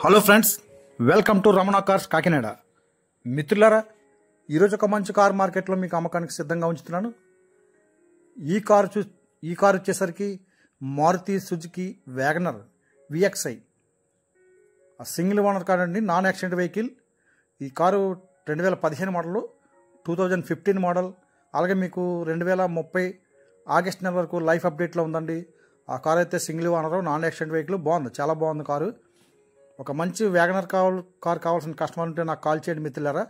Hello friends, welcome to Ramana cars Kakinada. మిత్రులారా, ఈరోజు ఒక మంచి కార్ మార్కెట్లో మీకు అమ్మకానికి సిద్ధంగా ఉంచుతున్నాను. ఈ కారు వచ్చేసరికి Maruti Suzuki Wagon R VXI single owner car అండి, నాన్ యాక్సిడెంట్ వెహికల్. ఈ కారు 2015 మోడల్, 2015 మోడల్. అలాగే మీకు 2030 ఆగస్ట్ నెల వరకు లైఫ్ అప్డేట్లో ఉందండి. ఆ కారు అయితే single owner, non accident vehicle. బాగుంది, చాలా బాగుంది కారు. ఒక మంచి వ్యాగనర్ కార్ కావాల్సిన కస్టమర్ ఉంటే నాకు కాల్ చేయండి మిత్రులారా.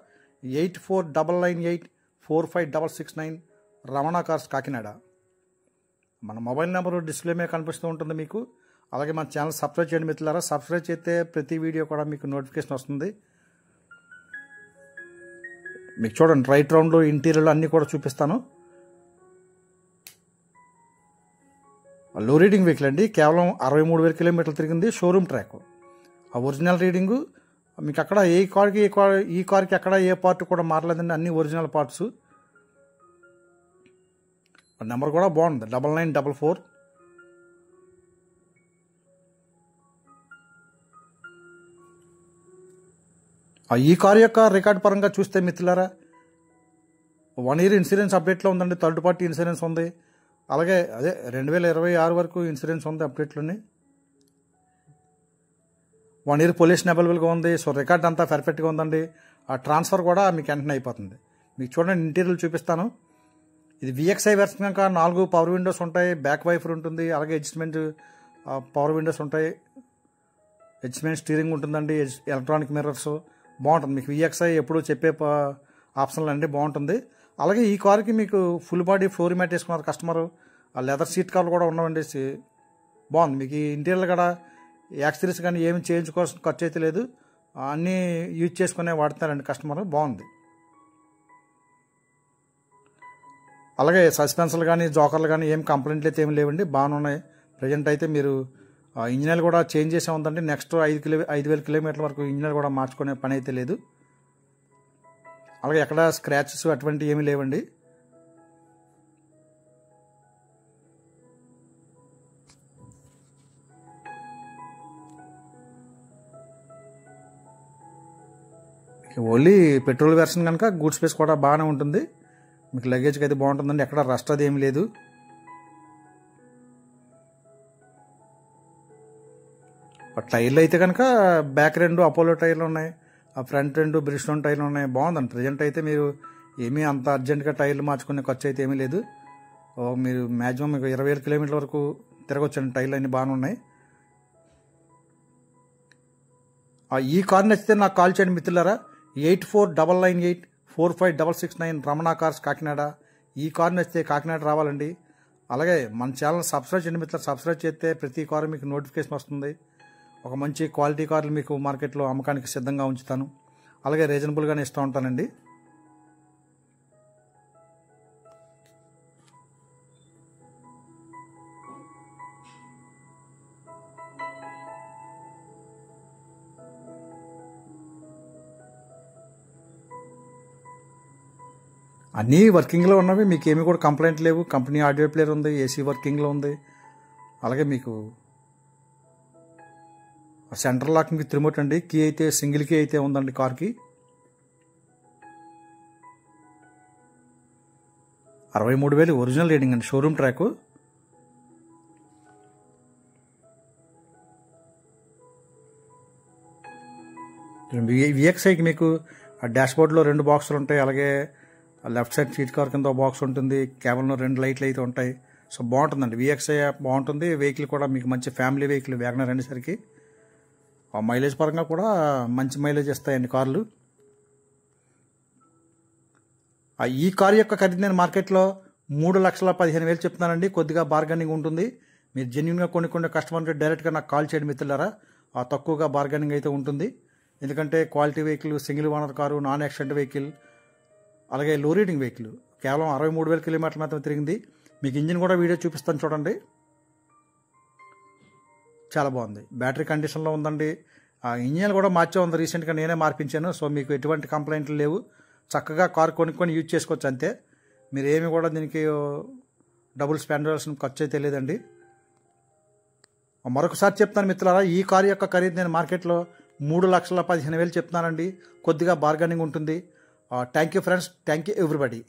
8499845669 రమణ కార్స్ కాకినాడ. మన మొబైల్ నెంబర్ డిస్ప్లే మీద కనిపిస్తూ ఉంటుంది మీకు. అలాగే మన ఛానల్ సబ్స్క్రైబ్ చేయండి మిత్రులారా. సబ్స్క్రైబ్ చేస్తే ప్రతి వీడియో కూడా మీకు నోటిఫికేషన్ వస్తుంది. మీకు చూడండి, రైట్ రౌండ్లో ఇంటీరియర్లు అన్నీ కూడా చూపిస్తాను. లో రీడింగ్ వెహికల్ అండి, కేవలం 63,000 కిలోమీటర్లు తిరిగింది. Showroom track. ఆ ఒరిజినల్ రీడింగు మీకు అక్కడ ఈ కార్కి అక్కడ ఏ పార్ట్ కూడా మారలేదండి, అన్ని ఒరిజినల్ పార్ట్స్. నెంబర్ కూడా బాగుంది, 9944. ఈ కారు యొక్క రికార్డ్ పరంగా చూస్తే మిత్రులారా, 1 year ఇన్సూరెన్స్ అప్డేట్లో ఉందండి. థర్డ్ పార్టీ ఇన్సూరెన్స్ ఉంది. అలాగే 2026 వరకు ఇన్సూరెన్స్ ఉంది అప్డేట్లోని. 1 year పొల్యూషన్ అవైలబుల్గా ఉంది. సో రికార్డ్ అంతా పర్ఫెక్ట్గా ఉందండి. ఆ ట్రాన్స్ఫర్ కూడా మీకు వెంటనే అయిపోతుంది. మీకు చూడండి, ఇంటీరియర్ చూపిస్తాను. ఇది విఎక్స్ఐ వెర్షన్ కనుక 4 పవర్ విండోస్ ఉంటాయి, బ్యాక్ వైఫర్ ఉంటుంది, అలాగే అడ్జస్ట్మెంట్ పవర్ విండోస్ ఉంటాయి, అడ్జస్ట్మెంట్ స్టీరింగ్ ఉంటుందండి, ఎలక్ట్రానిక్ మిర్రర్స్. బాగుంటుంది. మీకు విఎక్స్ఐ ఎప్పుడు చెప్పే ఆప్షన్లు అండి, బాగుంటుంది. అలాగే ఈ కార్కి మీకు ఫుల్ బాడీ ఫ్లోర్ మ్యాట్ వేసుకున్నారు కస్టమర్. ఆ లెదర్ సీట్ కవర్లు కూడా ఉన్నాయండి. బాగుంది. మీకు ఈ ఇంటీరియర్ కూడా యాక్సరీస్ కానీ ఏమి చేయించుకోవాల్సిన ఖర్చు అయితే లేదు, అన్నీ యూజ్ చేసుకునే వాడుతున్నారండి కస్టమర్. బాగుంది. అలాగే సస్పెన్షన్లు కానీ జోకర్లు కానీ ఏం కంప్లైంట్లు అయితే ఏమి లేవండి, బాగానే ఉన్నాయి. ప్రజెంట్ అయితే మీరు ఇంజిన్ కూడా చేంజ్ చేసే ఉందండి. నెక్స్ట్ 5,000 కిలోమీటర్ల వరకు ఇంజిన్ కూడా మార్చుకునే పని అయితే లేదు. అలాగే ఎక్కడ స్క్రాచెస్ అటువంటి ఏమీ లేవండి. ఓన్లీ పెట్రోల్ వెర్షన్ కనుక గూడ్ స్పేస్ కూడా బాగానే ఉంటుంది. మీకు లగేజ్కి అయితే బాగుంటుందండి, ఎక్కడ రస్ట్ అది ఏమి లేదు. టైర్లు అయితే కనుక బ్యాక్ 2 అపోలో టైర్లు ఉన్నాయి, ఆ ఫ్రంట్ 2 బ్రిస్టోన్ టైర్లు ఉన్నాయి. బాగుందండి. ప్రజెంట్ అయితే మీరు ఏమీ అంత అర్జెంటుగా టైర్లు మార్చుకునే ఖర్చు అయితే ఏమీ లేదు. మీరు మ్యాక్సిమం మీకు 20,000 కిలోమీటర్ల వరకు తిరగొచ్చండి. టైర్లు అన్నీ బాగానే ఉన్నాయి. ఈ కార్ నచ్చితే నాకు కాల్ చేయండి మిత్రులారా. 8499845669 రమణ కార్స్ కాకినాడ. ఈ కార్ నచ్చితే కాకినాడ రావాలండి. అలాగే మన ఛానల్ సబ్స్క్రైబ్ చేయండి మిత్రులు. సబ్స్క్రైబ్ చేస్తే ప్రతి కారు మీకు నోటిఫికేషన్ వస్తుంది. ఒక మంచి క్వాలిటీ కార్లు మీకు మార్కెట్లో అమ్మకానికి సిద్ధంగా ఉంచుతాను. అలాగే రీజనబుల్గానే ఇస్తూ ఉంటానండి. అన్నీ వర్కింగ్లో ఉన్నవి, మీకు ఏమీ కూడా కంప్లైంట్ లేవు. కంపెనీ ఆడియో ప్లేయర్ ఉంది, ఏసీ వర్కింగ్లో ఉంది. అలాగే మీకు సెంటర్ లాకింగ్ విత్ రిమోట్ అండి. కీ అయితే సింగిల్ కీ అయితే ఉందండి కార్కి. 63,000 ఒరిజినల్ రీడింగ్ అండి, షోరూమ్ ట్రాక్. విఎక్స్ఐకి మీకు ఆ డాష్ బోర్డ్లో 2 బాక్సులు ఉంటాయి. అలాగే లెఫ్ట్ సైడ్ సీట్ కవర్ కింద బాక్స్ ఉంటుంది. కేవలం 2 లైట్లు అయితే ఉంటాయి. సో బాగుంటుందండి. విఎక్స్ఐ బాగుంటుంది. వెహికల్ కూడా మీకు మంచి ఫ్యామిలీ వెహికల్ వ్యాగనర్ అనేసరికి ఆ మైలేజ్ పరంగా కూడా మంచి మైలేజ్ ఇస్తాయండి కార్లు. ఈ కారు యొక్క ఖరీదు నేను మార్కెట్లో 3,15,000 చెప్తున్నానండి. కొద్దిగా బార్గెనింగ్ ఉంటుంది. మీరు జెన్యున్గా కొనుక్కునే కస్టమర్ ఉంటే డైరెక్ట్గా నాకు కాల్ చేయండి మిత్రులారా. తక్కువగా బార్గెనింగ్ అయితే ఉంటుంది. ఎందుకంటే quality vehicle, single owner car, non accident vehicle, అలాగే లో రీడింగ్ వెహికల్. కేవలం 63,000 కిలోమీటర్లు మాత్రమే తిరిగింది. మీకు ఇంజిన్ కూడా వీడియో చూపిస్తాను చూడండి. చాలా బాగుంది. బ్యాటరీ కండిషన్లో ఉందండి. ఇంజిన్ కూడా మార్చే ఉంది, రీసెంట్గా నేనే మార్పించాను. సో మీకు ఎటువంటి కంప్లైంట్లు లేవు. చక్కగా కారు కొనుక్కొని యూజ్ చేసుకోవచ్చు అంతే. మీరు ఏమి కూడా దీనికి డబుల్ స్పెండ్ చేయాల్సిన ఖర్చు అయితే లేదండి. మరొకసారి చెప్తాను మిత్రులారా, ఈ కారు యొక్క ఖరీదు నేను మార్కెట్లో 3,15,000 చెప్తున్నానండి. కొద్దిగా బార్గెనింగ్ ఉంటుంది. Thank you friends, thank you everybody.